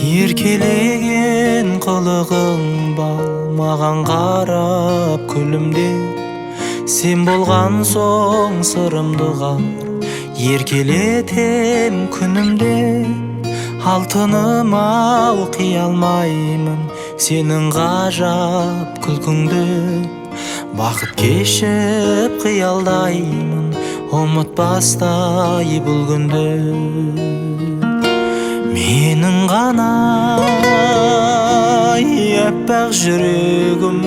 Еркелеген қылығың бал маған қарап күлімдеп, сен болған соң сырымды қар еркелетем күнімде. Алтыным ау қия алмаймын сенің ғажап күлкіңді, бақыт кешіп қиялдаймын ұмытпастай бұл күнді. Менің ғана аппақ жүрегім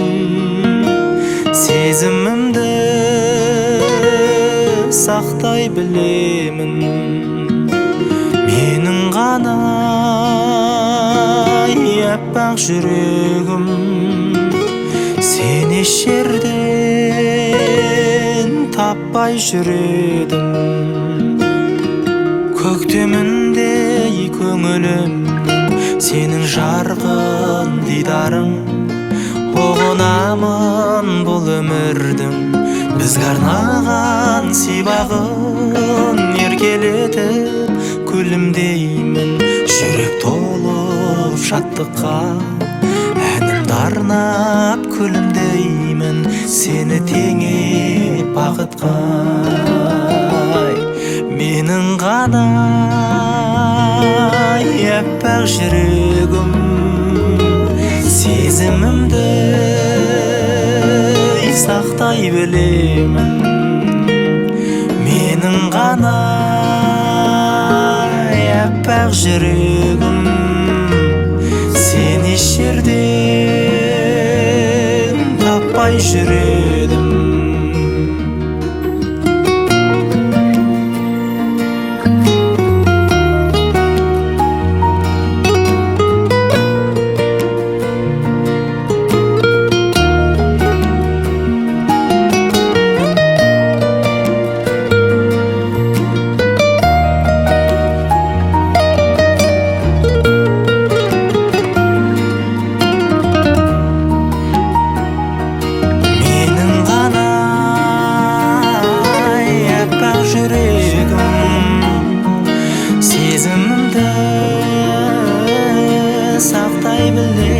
сезімімді сақтай білемін. Менің ғана аппақ жүрегім сен еш жерден таппай жүредім. Көктеміндей көңілім сенің жарқын дидарың, оғынамын бұл өмірдің бізге арнаған сипағын. Еркелетіп күлімдеймін жүрек толып шаттыққа, әнімді арнап күлімдеймін сені теңеп бақытқа. Менің ғана аппақ жүрегім сезімімді сақтай білемін. Менің ғана аппақ жүрегім сен еш жерден таппай жүредім. Сезімімді сақтай білемін.